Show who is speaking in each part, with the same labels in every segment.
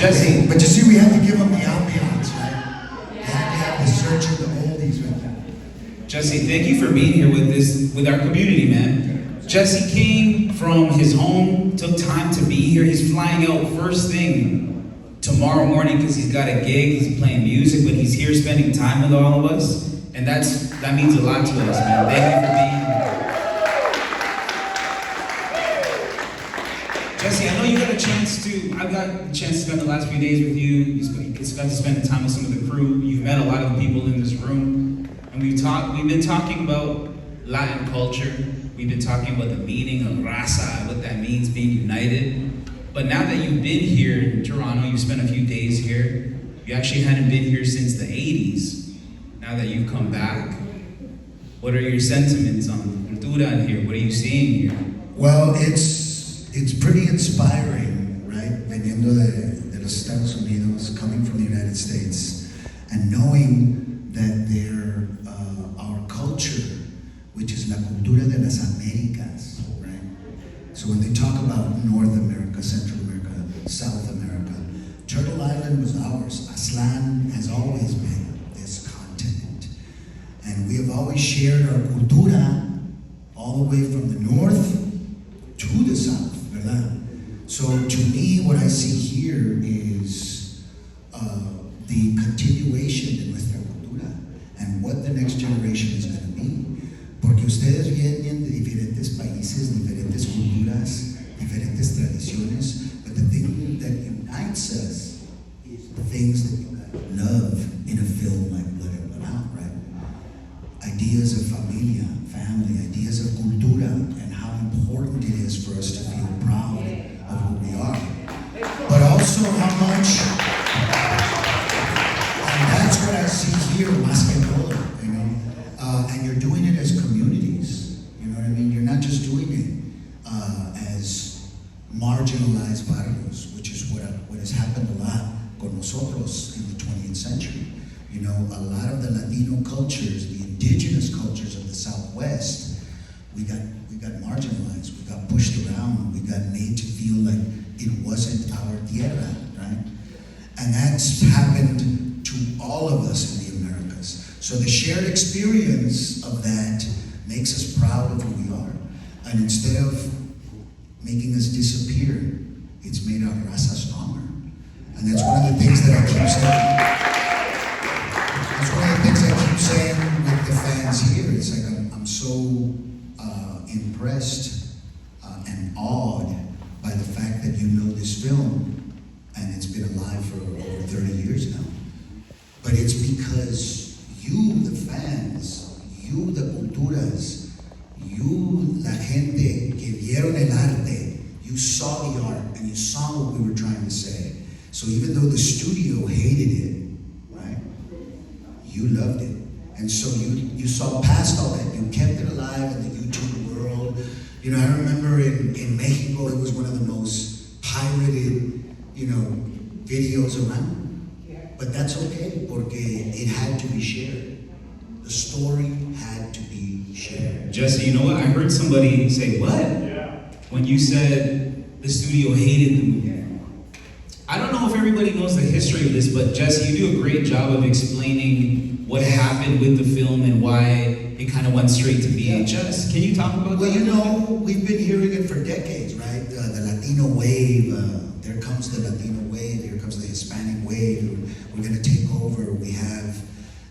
Speaker 1: Jesse.
Speaker 2: But you see, we have to give them the ambiance, right? You have to have the search of the oldies right there.
Speaker 1: Jesse, thank you for being here with our community, man. Jesse came from his home, took time to be here. He's flying out first thing tomorrow morning because he's got a gig, he's playing music, but he's here spending time with all of us. And that means a lot to us, man. Thank you for being here. Jesse, I know you got a chance to, I've got a chance to spend the last few days with you. You got to spend time with some of the crew. You've met a lot of the people in this room. And we've been talking about Latin culture. We've been talking about the meaning of raza, what that means, being united. But now that you've been here in Toronto, you've spent a few days here. You actually hadn't been here since the 80s. Now that you've come back, what are your sentiments on cultura in here? What are you seeing here?
Speaker 2: Well, it's pretty inspiring, right? Veniendo de los Estados Unidos, coming from the United States, and knowing that our culture, which is la cultura de las Américas, right? So when they talk about North America, Central America, South America, Turtle Island was ours. Aztlán has always been this continent. And we have always shared our cultura all the way from the north to the south, ¿verdad? So to me, what I see here is the continuation de nuestra cultura and what the next generation is going to be. Porque ustedes vienen de diferentes países, diferentes culturas, diferentes tradiciones, but the thing that unites us is the things that you love in a film like Blood and Blood Out, right? Ideas of familia, family, ideas of cultura, and how important it is for us to feel proud of who we are. But also how much, and that's what I see here, más que todo, you know? And you're doing it as communities, you know what I mean? You're not just doing it as marginalized barrios, which is what has happened a lot con nosotros in the 20th century. You know, a lot of the Latino cultures, the indigenous cultures of the Southwest, we got marginalized, we got pushed around, we got made to feel like it wasn't our tierra, right? And that's happened to all of us in the Americas. So the shared experience of that makes us proud of who we are. And instead of making us disappear, it's made our raza stronger. And that's one of the things that I keep saying. That's one of the things I keep saying with the fans here. It's like I'm so impressed and awed by the fact that you know this film, and it's been alive for over 30 years now. But it's because you, the fans, you, the culturas, you, la gente que vieron el arte, you saw the art and you saw what we were trying to say. So even though the studio hated it, right, you loved it. And so you saw past all that, you kept it alive in the YouTube world. You know, I remember in Mexico, it was one of the most pirated, you know, videos around. But that's okay, porque it had to be shared. The story had to be shared.
Speaker 1: Jesse, you know what? I heard somebody say, what? Yeah. When you said the studio hated the movie. I don't know if everybody knows the history of this, but Jesse, you do a great job of explaining what happened with the film and why it kind of went straight to VHS. Can you talk about that?
Speaker 2: Well, you know, we've been hearing it for decades, right? The Latino wave, there comes the Latino wave, here comes the Hispanic wave, we're going to take over. We have,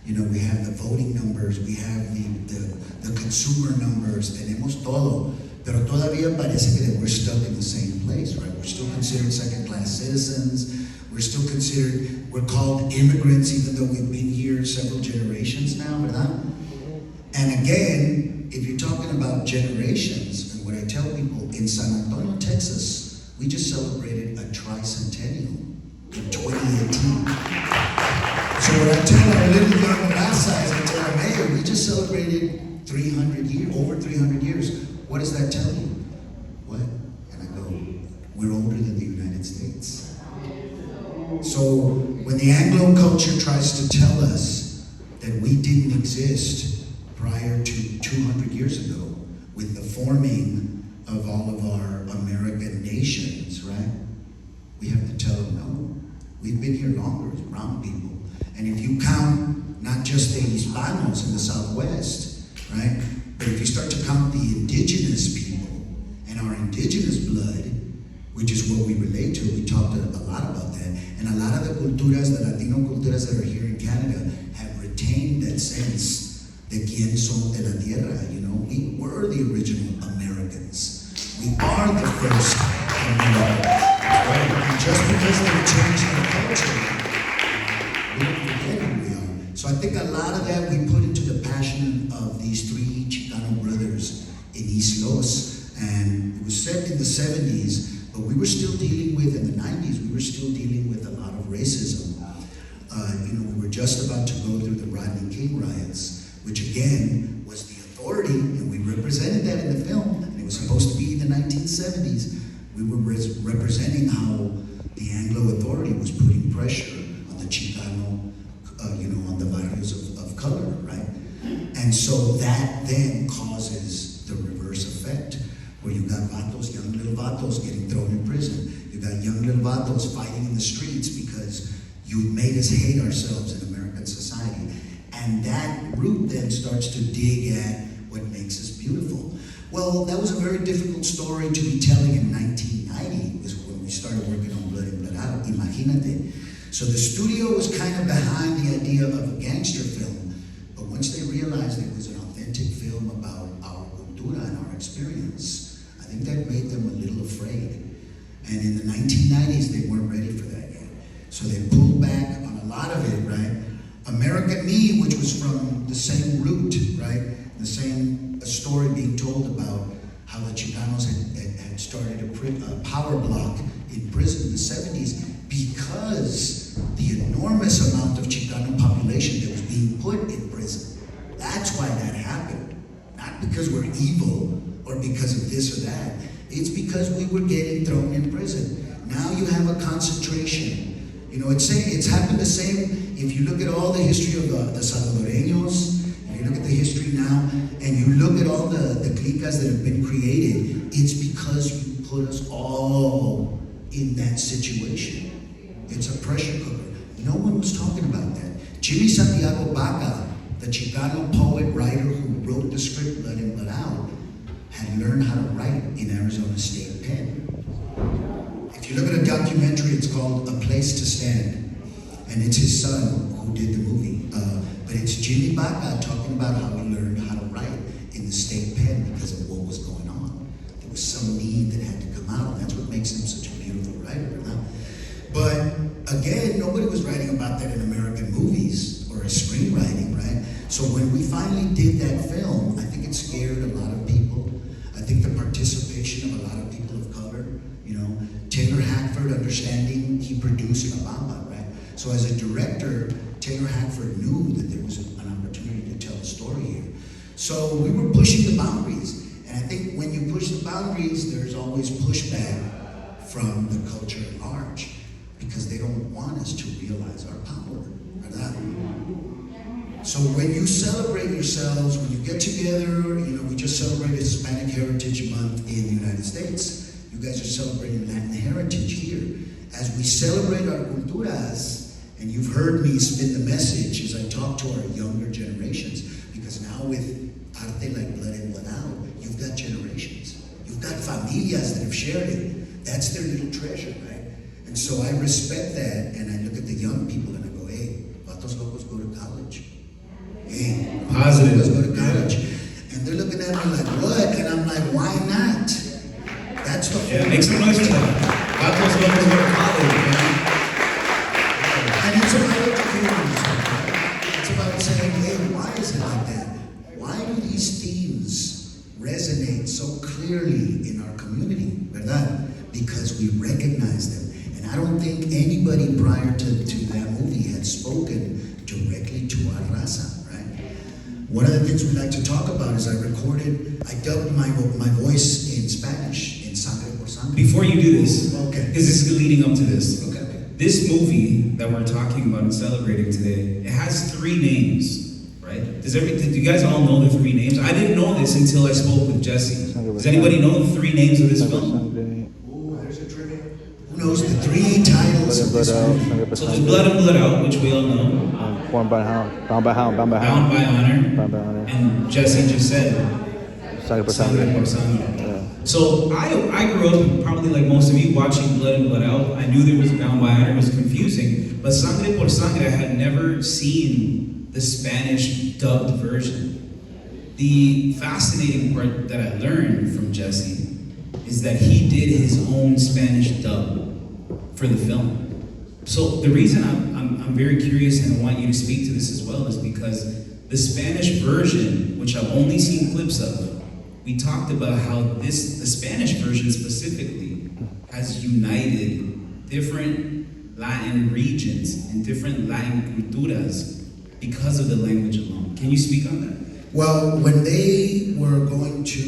Speaker 2: you know, we have the voting numbers, we have the consumer numbers, tenemos todo. Pero todavía parece que we're stuck in the same place, right? We're still considered second-class citizens. We're still considered, we're called immigrants, even though we've been here several generations now, ¿verdad? And again, if you're talking about generations, and what I tell people, in San Antonio, Texas, we just celebrated a tricentennial in 2018. So what I tell our little young raza is I tell them, hey, we just celebrated 300 years, over 300 years. What does that tell you? What? And I go, we're older than the United States. So when the Anglo culture tries to tell us that we didn't exist prior to 200 years ago with the forming of all of our American nations, right? We have to tell them, no, We've been here longer as brown people. And if you count not just the Hispanos in the Southwest, right? But if you start to count the indigenous people and our indigenous blood, which is what we relate to, we talked a lot about that. And a lot of the culturas, the Latino culturas that are here in Canada have retained that sense de quién son de la tierra, you know? We were the original Americans. We are the first Americans. Right? And just because they've changed their culture, we don't forget who we are. So I think a lot of that we put into the passion of these three Chicano brothers in East Los. And it was set in the 70s, but we were still dealing with, in the 90s, we were still dealing with a lot of racism. We were just about to go through the Rodney King riots, which again was the authority, and we represented that in the film, and it was supposed to be the 1970s. We were representing how the Anglo authority was putting pressure on the Chicano, on the barrios of color, right? And so that then causes the reverse effect, where you got vatos, young little vatos getting thrown in prison. You got young little vatos fighting in the streets because you made us hate ourselves in American society. And that root then starts to dig at what makes us beautiful. Well, that was a very difficult story to be telling in 1990, was when we started working on Blood In, Blood Out, imagínate. So the studio was kind of behind the idea of a gangster film, but once they realized it was an authentic film about our cultura and our experience, I think that made them a little afraid. And in the 1990s, they weren't ready for that yet. So they pulled back on a lot of it, right? American Me, which was from the same root, right? The same story being told about how the Chicanos had started a power block in prison in the 70s because the enormous amount of Chicano population that was being put in prison. That's why that happened. Not because we're evil or because of this or that. It's because we were getting thrown in prison. Now you have a concentration. It's happened the same. If you look at all the history of the Salvadoreños, if you look at the history now, and you look at all the clicas that have been created, it's because you put us all in that situation. It's a pressure cooker. No one was talking about that. Jimmy Santiago Baca, the Chicano poet, writer who wrote the script Blood In, Blood Out, had learned how to write in Arizona State Pen. If you look at a documentary, it's called A Place to Stand. And it's his son who did the movie. But it's Jimmy Baca talking about how he learned how to write in the state pen because of what was going on. There was some need that had to come out. And that's what makes him such a beautiful writer. But again, nobody was writing about that in American movies or as screenwriting, right? So when we finally did that film, I think it scared a lot of people. I think the participation of a lot of people of color, Taylor Hackford understanding, he produced La Bamba, right? So as a director, Taylor Hackford knew that there was an opportunity to tell a story here. So we were pushing the boundaries. And I think when you push the boundaries, there's always pushback from the culture at large because they don't want us to realize our power. So when you celebrate yourselves, when you get together, we just celebrated Hispanic Heritage Month in the United States. You guys are celebrating Latin heritage here. As we celebrate our culturas, and you've heard me spin the message as I talk to our younger generations, because now with arte like Blood In, Blood Out, you've got generations. You've got familias that have shared it. That's their little treasure, right? And so I respect that, and I look at the young people and I go, hey, Vatos Locos go to college. Hey,
Speaker 1: positive.
Speaker 2: Let's go to college. And they're looking at me like, what? And I'm like, why not? That's the whole
Speaker 1: make some noise for that. Vatos Locos go to college, man.
Speaker 2: And it's about educating yourself. It's about saying, hey, why is it like that? Why do these themes resonate so clearly in our community, verdad? Because we recognize them. And I don't think anybody prior to that movie had spoken directly to our raza, right? One of the things we like to talk about is I dubbed my voice in Spanish, in Sangre por Sangre.
Speaker 1: Before you do this,
Speaker 2: okay,
Speaker 1: because this is leading up to this.
Speaker 2: Okay.
Speaker 1: This movie that we're talking about and celebrating today, it has 3 names, right? Did you guys all know the 3 names? I didn't know this until I spoke with Jesse. Does anybody know the 3 names of this film?
Speaker 2: There's a trivia. knows the three titles of this movie?
Speaker 1: So there's Blood and Blood Out, which we all know.
Speaker 3: Bound by Hound. Bound by Hound.
Speaker 1: Bound by Honor.
Speaker 3: Bound by Honor.
Speaker 1: And Jesse just said
Speaker 3: Sangre por
Speaker 1: Sangre por
Speaker 3: Sangre.
Speaker 1: Sangre. So I grew up, probably like most of you, watching Blood and Blood Out. I knew there was Bound by Honor. It was confusing. But Sangre por Sangre, I had never seen the Spanish dubbed version. The fascinating part that I learned from Jesse is that he did his own Spanish dub for the film. So the reason I'm very curious and I want you to speak to this as well is because the Spanish version, which I've only seen clips of, we talked about how the Spanish version specifically has united different Latin regions and different Latin culturas because of the language alone. Can you speak on that?
Speaker 2: Well, when they were going to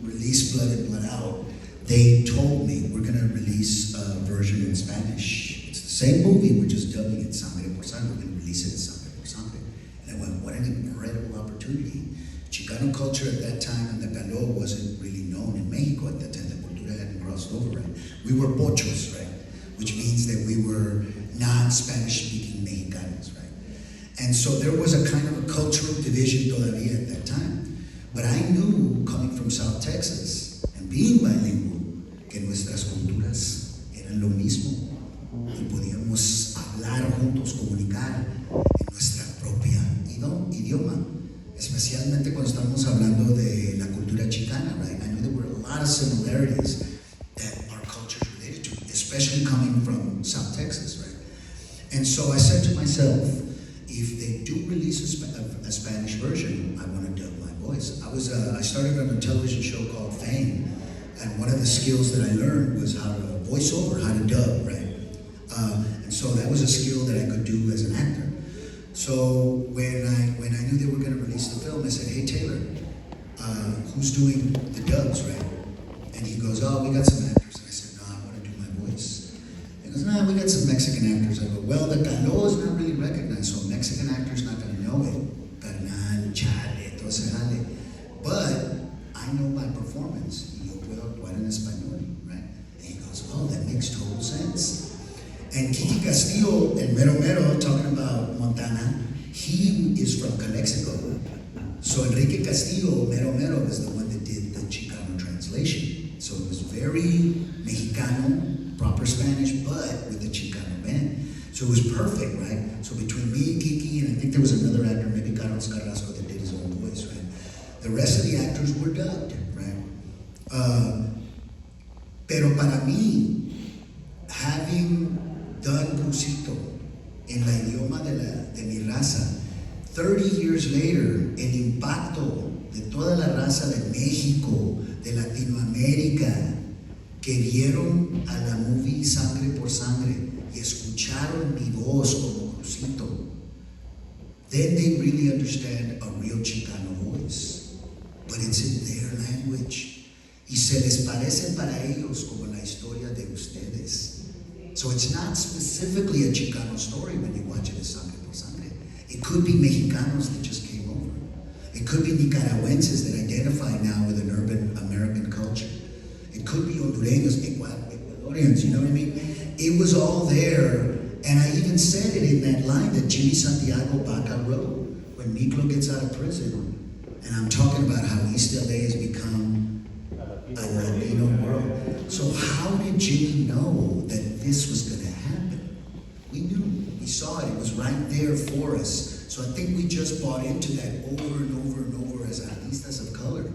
Speaker 2: release Blood and Blood Out, they told me we're going to release a version in Spanish. It's the same movie, we're just dubbing it Sangre por Sangre. We're going to release it in Sangre por Sangre. And I went, what an incredible opportunity. Chicano culture at that time and the calor wasn't really known in Mexico at that time. The cultura hadn't crossed over, right? We were pochos, right? Which means that we were non-Spanish speaking Mexicanos, right? And so there was a kind of a cultural division todavía at that time. But I knew, coming from South Texas and being bilingual, que nuestras culturas eran lo mismo y podíamos hablar juntos, comunicar en nuestra propia idioma, especialmente cuando estamos hablando de la cultura chicana, right? I knew there were a lot of similarities that our cultures related to, especially coming from South Texas, right? And so I said to myself, if they do release a Spanish version, I want to dub my voice. I started on a television show called Fame, and one of the skills that I learned was how to voice over, how to dub, right? And so that was a skill that I could do as an actor. So when I knew they were going to release the film, I said, hey Taylor, who's doing the dubs, right? And he goes, oh, we got some actors. And I said, no, I want to do my voice. He goes, no, we got some Mexican actors. I go, well, the calor is not really recognized, so Mexican actors not going to know it. Carnal, chale, todo ese jale. But I know my performance. Y yo puedo actuar en español, right? And he goes, oh, that makes total sense. And Kiki Castillo, el mero mero, talking about Montana, he is from Calexico. So Enrique Castillo, mero mero, is the one that did the Chicano translation. So it was very Mexicano, proper Spanish, but with the Chicano band. So it was perfect, right? So between me and Kiki, and I think there was another actor, maybe Carlos Carrasco, that did his own voice, right? The rest of the actors were dubbed, right? Pero para mí, having done Cruzito en la idioma de mi raza, 30 years later, el impacto de toda la raza de México, de Latinoamérica, que vieron a la movie Sangre por Sangre y escucharon mi voz como Cruzito, then they really understand a real Chicano voice. But it's in their language. Y se les parece para ellos como la historia de ustedes. So it's not specifically a Chicano story when you watch it as Sangre por Sangre. It could be Mexicanos that just came over. It could be Nicaraguenses that identify now with an urban American culture. It could be Hondureños, Ecuadorians, you know what I mean? It was all there, and I even said it in that line that Jimmy Santiago Baca wrote when Miklo gets out of prison. And I'm talking about how East LA has become a Latino world. So how did Jimmy know that this was going to happen? We knew, we saw it, it was right there for us. So I think we just bought into that over and over and over as artistas of color.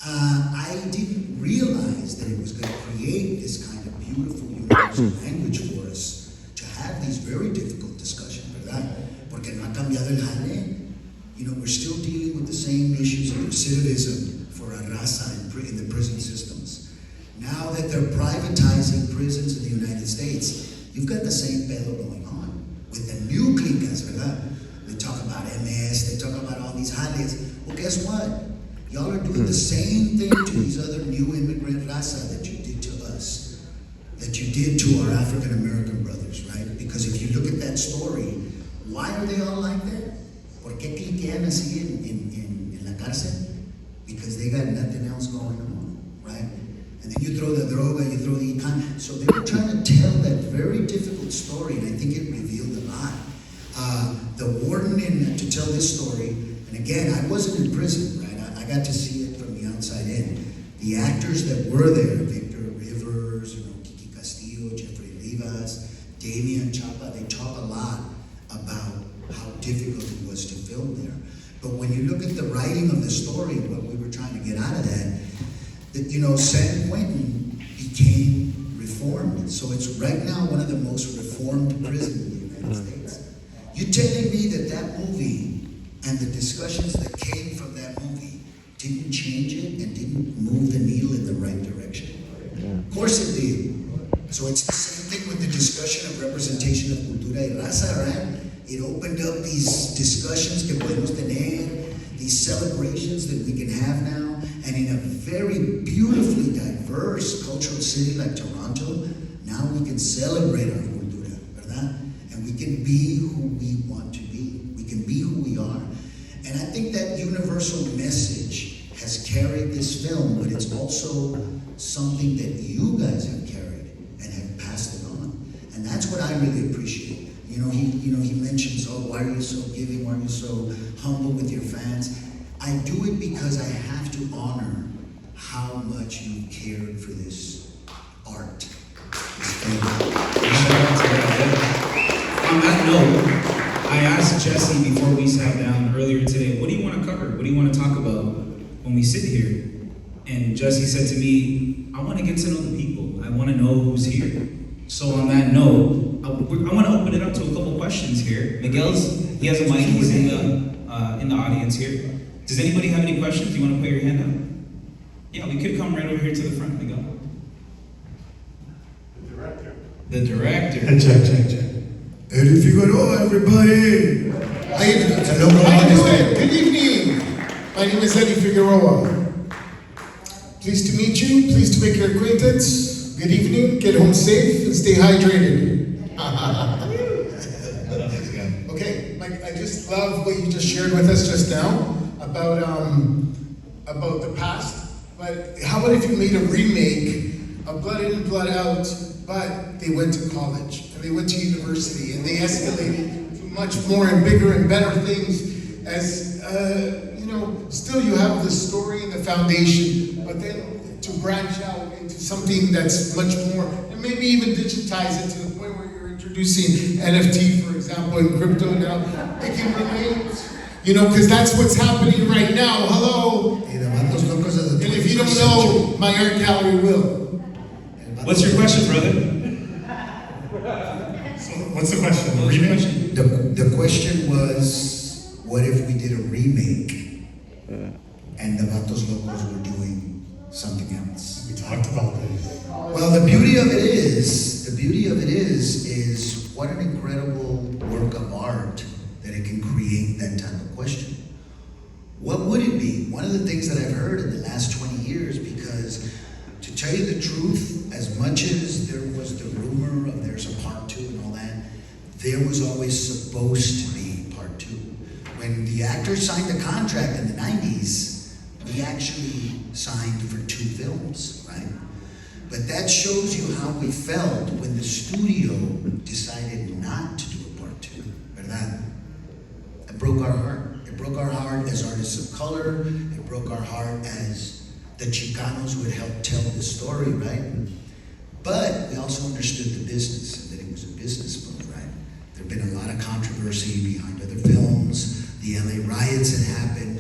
Speaker 2: I didn't realize that it was going to create this kind of beautiful universal language for us to have these very difficult discussions, ¿verdad? Porque no ha cambiado el jale. You know, we're still dealing with the same issues of recidivism for our raza in the prison systems. Now that they're privatizing prisons in the United States, you've got the same pedo going on with the new clicas, ¿verdad? They talk about MS, they talk about all these jales. Well, guess what? Y'all are doing the same thing to these other new immigrant raza that you did to us, that you did to our African American brothers, right? Because if you look at that story, why are they all like that? ¿Por qué cliquean así en la cárcel? Because they got nothing else going on, right? And then you throw the droga, you throw the econ. So they were trying to tell that very difficult story, and I think it revealed a lot. The warden to tell this story, and again, I wasn't in prison, right? I got to see it from the outside in. The actors that were there, Victor Rivers, Kiki Castillo, Jeffrey Rivas, Damian Chapa, they talk a lot about how difficult it was to film there. But when you look at the writing of the story, what we were trying to get out of that, San Quentin became reformed. So it's right now one of the most reformed prisons in the United States. You're telling me that movie and the discussions that came from that movie didn't change it and didn't move the needle in the right direction? Of course it did. So it's the same thing with the discussion of representation of cultura y raza, right? It opened up these discussions que podemos tener, these celebrations that we can have now, and in a very beautifully diverse cultural city like Toronto, now we can celebrate our cultura, ¿verdad? And we can be who we want to be. We can be who we are. And I think that universal message has carried this film, but it's also something that you guys have carried and have passed it on. And that's what I really appreciate. He mentions, why are you so giving? Why are you so humble with your fans? I do it because I have to honor how much you cared for this art. This film.
Speaker 1: On that note, I asked Jesse before we sat down earlier today, what do you want to cover? What do you want to talk about when we sit here? And Jesse said to me, I want to get to know the people. I want to know who's here. So on that note, I want to open it up to a couple questions here. He has a mic, he's in the audience here. Does anybody have any questions? You want to put your hand up? Yeah, we could come right over here to the front. We go. The director.
Speaker 4: Check. Eddie Figueroa, everybody.
Speaker 2: How you doing?
Speaker 4: How you doing? Good evening. My name is Eddie Figueroa. Pleased to meet you. Pleased to make your acquaintance. Good evening. Get home safe and stay hydrated. Okay, Mike, I just love what you just shared with us just now about the past. But how about if you made a remake of Blood In and Blood Out, but they went to college and they went to university and they escalated to much more and bigger and better things as, still you have the story and the foundation, but then to branch out into something that's much more, and maybe even digitize it to the point where you're introducing NFT, for example, and crypto now. It can relate, because that's what's happening right now. Hello. And if you don't know, my art gallery will.
Speaker 1: What's your question, brother?
Speaker 4: So what's the question? The remake?
Speaker 2: The question was, what if we did a remake and the Vatos Locos were doing something else?
Speaker 4: We talked about this.
Speaker 2: Well, the beauty of it is what an incredible work of art that it can create that type of question. What would it be? One of the things that I've heard in the last 20 years, because to tell you the truth, as much as there was the rumor of there's a part 2 and all that, there was always supposed to be part 2. When the actors signed the contract in the 90s, we actually signed for 2 films, right? But that shows you how we felt when the studio decided not to do a part 2, ¿verdad? It broke our heart. It broke our heart as artists of color. It broke our heart as the Chicanos would help tell the story, right? But we also understood the business, and that it was a business move, right? There'd been a lot of controversy behind other films. The LA riots had happened.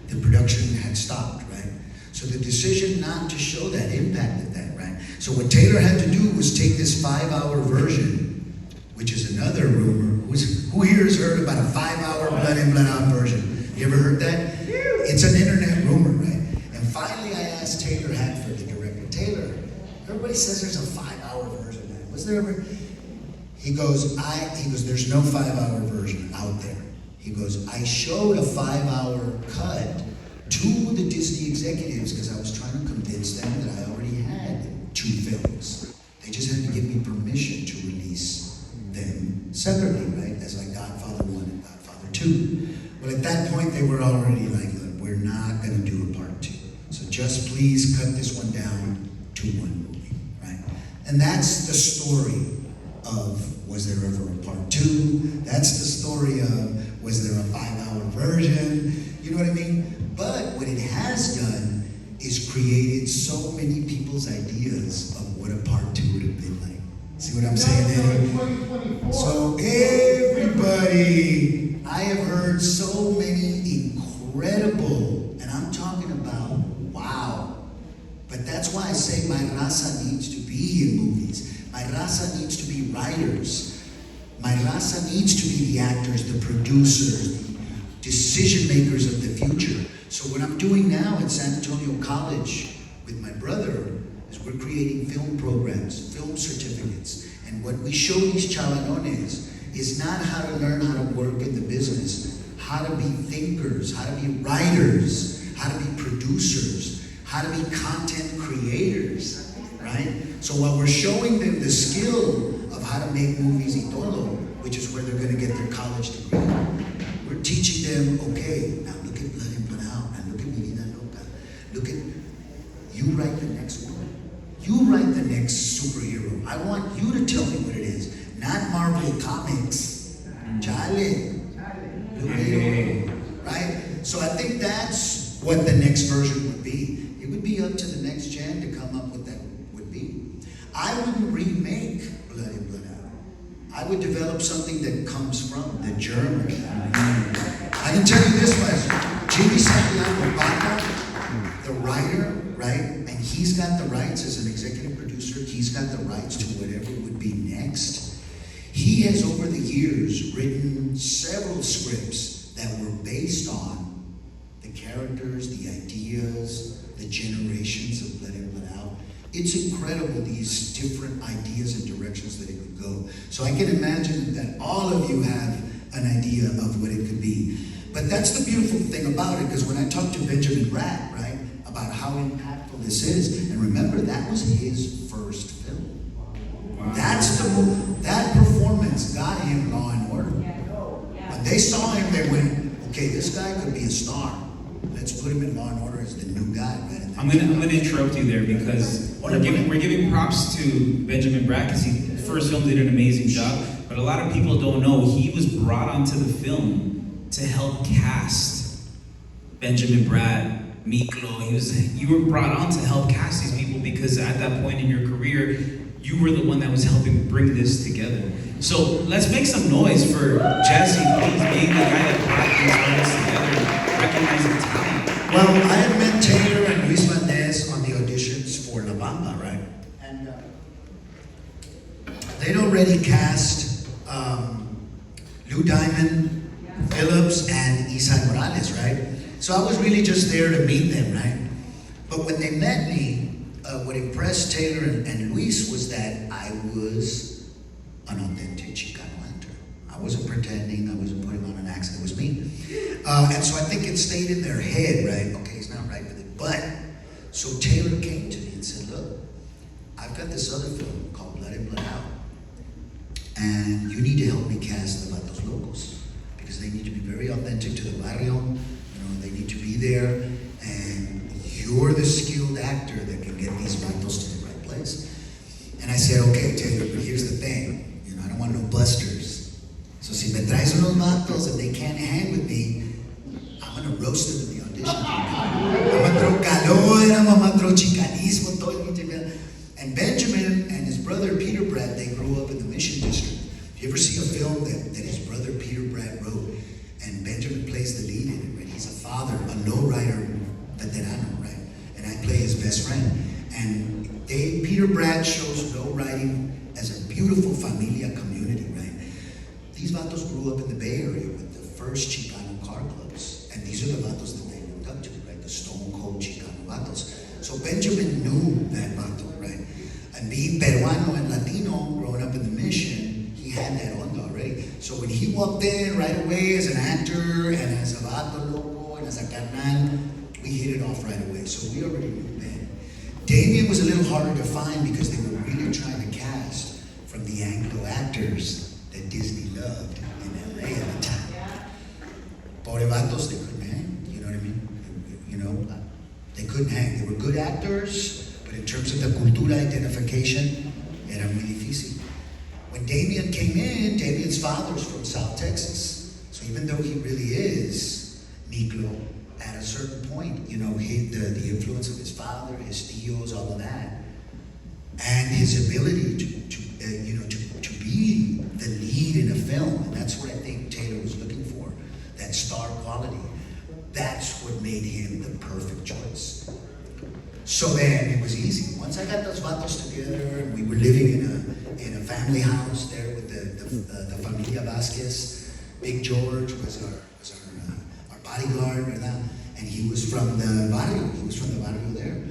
Speaker 2: The production had stopped, right? So the decision not to show that impacted that, right? So what Taylor had to do was take this 5-hour version, which is another rumor. Who here has heard about a 5-hour Blood In, Blood Out version? You ever heard that? It's an internet rumor, right? And finally I asked Taylor Hadford, the director, Taylor, everybody says there's a 5-hour version, man. Was there ever? He goes, there's no 5-hour version out there. He goes, I showed a 5-hour cut to the Disney executives because I was trying to convince them that I already had 2 films. They just had to give me permission to release them separately, right? As like Godfather 1 and Godfather 2. Well, at that point, they were already like, look, we're not going to do a part 2. So just please cut this one down to one movie, right? And that's the story of was there ever a part 2? That's the story of was there a 5-hour version? You know what I mean? But what it has done is created so many people's ideas of what a part 2 would have been like. See what I'm saying, Eddie? So everybody, I have heard so many incredible, and I'm talking about wow. But that's why I say my raza needs to be in movies. My raza needs to be writers. My raza needs to be the actors, the producers, the decision makers of the future. So what I'm doing now at San Antonio College with my brother is we're creating film programs, film certificates. And what we show these chavalones is not how to learn how to work in the business, how to be thinkers, how to be writers, how to be producers, how to be content creators, right? So while we're showing them the skill of how to make movies y todo, which is where they're gonna get their college degree, we're teaching them, okay, now look at Blood In, Blood Out, and look at Mi Vida Loca. Look at, you write the next one. You write the next superhero. I want you to tell me what it is, not Marvel Comics. Chale. Right? So I think that's what the next version would be. It would be up to the next gen to come up with that would be. I wouldn't remake Blood In, Blood Out. I would develop something that comes from the germ. I can tell you this much. Jimmy Santiago Baca, the writer, right? And he's got the rights as an executive producer. He's got the rights to whatever would be next. He has over the years written several scripts that were based on the characters, the ideas, the generations of Blood In, Blood Out. It's incredible, these different ideas and directions that it could go. So I can imagine that all of you have an idea of what it could be. But that's the beautiful thing about it, because when I talked to Benjamin Bratt, right, about how impactful this is, and remember, that was his first film. Wow. That performance got him Law and Order. When they saw him, they went, okay, this guy could be a star. Let's put him in Law and Order as the new guy, right?
Speaker 1: I'm gonna interrupt you there because we're giving props to Benjamin Bratt because he first film did an amazing job, but a lot of people don't know he was brought onto the film to help cast Benjamin Bratt, Miklo. You were brought on to help cast these people because at that point in your career, you were the one that was helping bring this together. So let's make some noise for Jesse, please, being the guy that brought these artists together, recognizing talent.
Speaker 2: Well, I had met Taylor and Luis Valdez on the auditions for La Bamba, right? And they'd already cast Lou Diamond, Phillips, and Isai Morales, right? So I was really just there to meet them, right? But when they met me, what impressed Taylor and Luis was that I was an authentic Chicano actor. I wasn't pretending, I wasn't putting on an accent, it was me. And so I think it stayed in their head, right? Okay, he's not right with it. But, so Taylor came to me and said, look, I've got this other film called Blood In, Blood Out. And you need to help me cast the Vatos Locos. Because they need to be very authentic to the barrio. You know, they need to be there. And you're the skilled actor that can get these vatos to the right place. And I said, okay, Taylor, but here's the thing. You know, I don't want no busters. So si me traes unos vatos and they can't hang with me, I'm gonna roast them in the audition. I'm gonna throw calor, I'm gonna throw chicanismo, todo el pinche. And Benjamin and his brother Peter Bratt, they grew up in the Mission District. If you ever see a film that his brother Peter Bratt wrote, and Benjamin plays the lead in it, right? He's a father, a lowrider veterano, right? And I play his best friend. And Peter Bratt shows lowriding as a beautiful familia community, right? These vatos grew up in the Bay Area with the first Chicano car clubs. And these are the vatos that they looked up to, right? The stone cold Chicano vatos. So Benjamin knew that vato, right? And being Peruano and Latino, growing up in the Mission, he had that onda already. So when he walked in right away as an actor and as a vato loco and as a carnal, we hit it off right away. So we already knew that. Damien was a little harder to find because they were really trying to cast from the Anglo actors that Disney loved in LA at the time. Pobre vatos, they couldn't hang, you know what I mean? You know, they couldn't hang. They were good actors, But in terms of the cultura identification, era muy difícil. When Damien came in, Damien's father's from South Texas. So even though he really is Negro, at a certain point, you know, the influence of his father, his tios, all of that, and his ability to be the lead in a film, and that's what I think Taylor was looking for, that star quality. That's what made him the perfect choice. So then it was easy. Once I got those vatos together, and we were living in a family house there with the Familia Vasquez. Big George was our bodyguard, ¿verdad? And he was from the barrio. He was from the barrio there.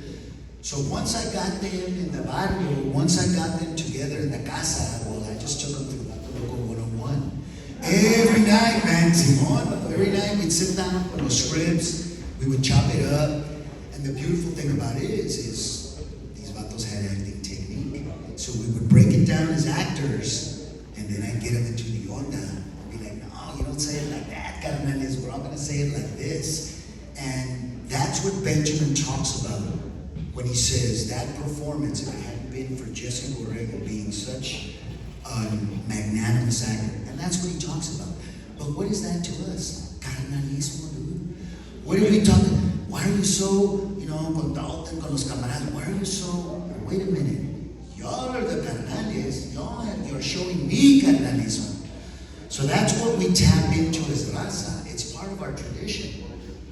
Speaker 2: So once I got them in the barrio, once I got them together in the casa, well, I just took them through Vato Loco 101. Every night, man, Simon, every night we'd sit down with those scripts, we would chop it up, and the beautiful thing about it is these vatos had acting technique. So we would break it down as actors, and then I'd get them into the onda, and be like, no, you don't say it like that, carnales, we're all gonna say it like this. And that's what Benjamin talks about when he says that performance, if it hadn't been for Jesse Borrego being such a magnanimous actor, and that's what he talks about. But what is that to us? Carnalismo, dude. What are we talking? Why are you so, con los camaradas? Why are you so, wait a minute, y'all are the carnales, you're showing me carnalismo. So that's what we tap into as raza. It's part of our tradition.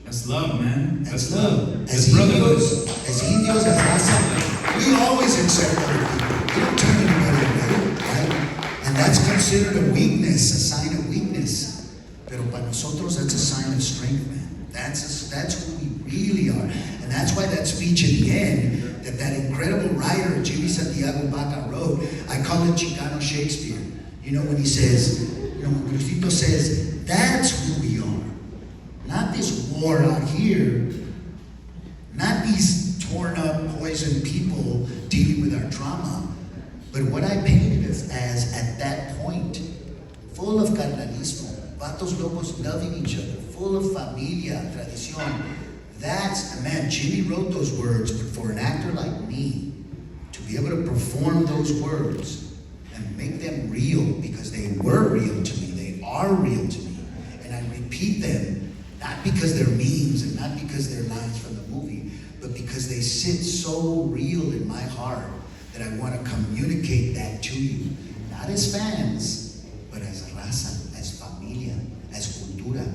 Speaker 1: That's love, man.
Speaker 2: That's love. As indios, as raza, we always accept other people. We don't turn anybody away, right? And that's considered a weakness, a sign of weakness. Pero para nosotros, that's a sign of strength, man. That's who we really are. And that's why that speech at the end, that incredible writer, Jimmy Santiago Baca wrote, I call it Chicano Shakespeare. When he says, when Cruzito says, that's who we are. Not this war out here, not these torn up, poisoned people dealing with our trauma, but what I painted as at that point, full of carnalismo, vatos locos loving each other, full of familia, tradición. That's, man, Jimmy wrote those words, but for an actor like me, to be able to perform those words and make them real, because they were real to me, they are real to me, and I repeat them, not because they're memes and not because they're lines from the movie, but because they sit so real in my heart that I want to communicate that to you, not as fans, but as raza, as familia, as cultura.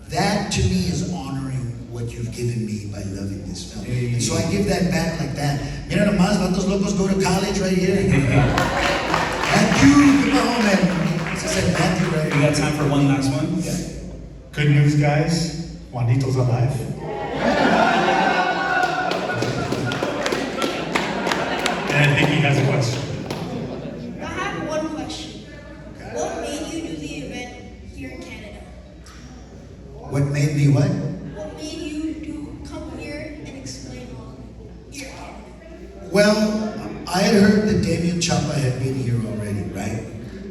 Speaker 2: That to me is honoring what you've given me by loving this film. And so I give that back like that. Mira nomás, Vatos Locos go to college right here. Thank you, come on, man. As I said, thank you, right?
Speaker 1: We got time for one last one?
Speaker 2: Yeah.
Speaker 5: Good news, guys. Juanito's alive. And I think he has a question.
Speaker 6: I have one question. What made you do the event here in Canada?
Speaker 2: What made me what?
Speaker 6: What made you come here and explain all here in Canada?
Speaker 2: Well, I had heard that Damien Chapa had been here already, right?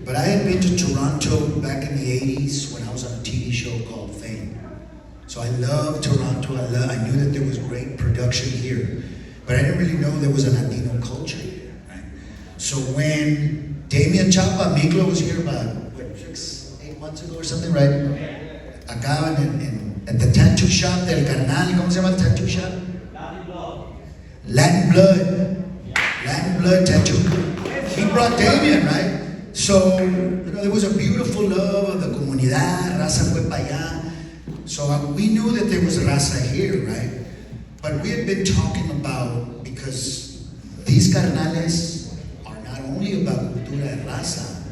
Speaker 2: But I had been to Toronto back in the 80s when I was on a TV show called Fame. So I loved Toronto. I knew that there was great production here, but I didn't really know there was a Latino culture here, right? So when Damien Chapa, Miklo was here about, 8 months ago or something, right? Acá at the tattoo shop del Carnal, ¿cómo se llama el tattoo shop? Latin Blood Tattoo. He brought Damien, right? So, there was a beautiful love of the comunidad, raza fue para allá. So we knew that there was a raza here, right? But we had been talking about, because these carnales are not only about cultura and raza,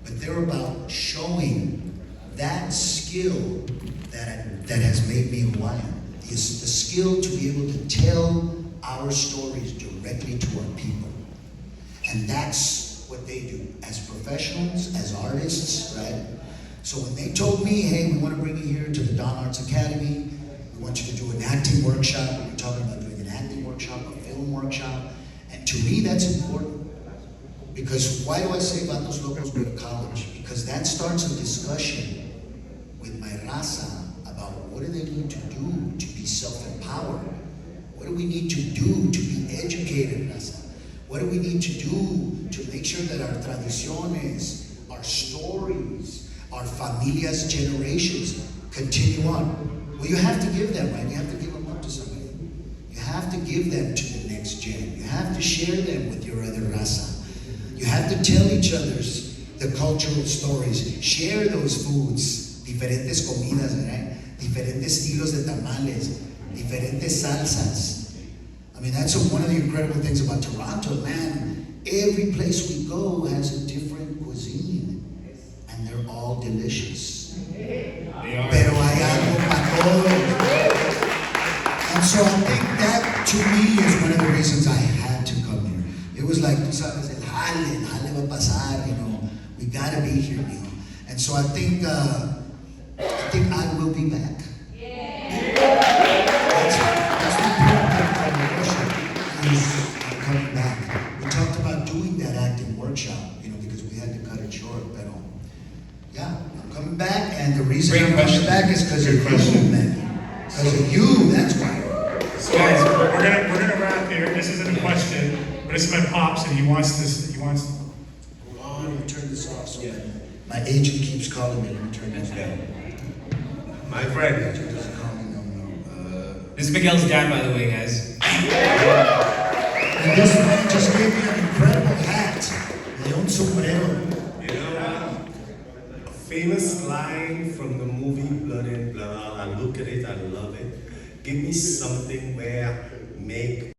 Speaker 2: but they're about showing that skill that has made me Hawaiian. Is the skill to be able to tell our stories directly to our people. And that's what they do as professionals, as artists, right? So when they told me, hey, we want to bring you here to the Don Arts Academy, we want you to do an acting workshop, we were talking about doing an acting workshop, a film workshop, and to me that's important. Because why do I say Vatos Locos go to college? Because that starts a discussion with my raza about what do they need to do to be self-empowered, What do we need to do to be educated, raza? What do we need to do to make sure that our tradiciones, our stories, our familias generations continue on? Well, you have to give them, right? You have to give them up to somebody. You have to give them to the next gen. You have to share them with your other raza. You have to tell each other's the cultural stories. Share those foods, diferentes comidas, right? Diferentes estilos de tamales, diferentes salsas. I mean, that's one of the incredible things about Toronto, man. Every place we go has a different cuisine, and they're all delicious.
Speaker 1: They are.
Speaker 2: Pero hay algo para todos. And so I think that, to me, is one of the reasons I had to come here. It was like, tú sabes, el jale va a pasar, you know. We gotta be here, you know. And so I think I will be back. That's the important of the worship, is I'm coming back. We talked about doing that acting workshop, you know, because we had to cut it short, but yeah, I'm coming back, and the reason
Speaker 1: Great
Speaker 2: I'm coming
Speaker 1: question.
Speaker 2: back is because of you, man. Because of you, that's why.
Speaker 5: So guys, we're gonna wrap here. This isn't a question, but this is my pops, and he wants this. He wants.
Speaker 2: Oh, let me turn this off so that my agent keeps calling me. Let me turn this down.
Speaker 7: My friend,
Speaker 2: Agent doesn't call me, no.
Speaker 1: This is Miguel's dad, by the way, guys.
Speaker 2: And this man just gave me an incredible hat. Leon sombrero.
Speaker 7: you know, a famous line from the movie Blood and Blood. I look at it, I love it. Give me something where make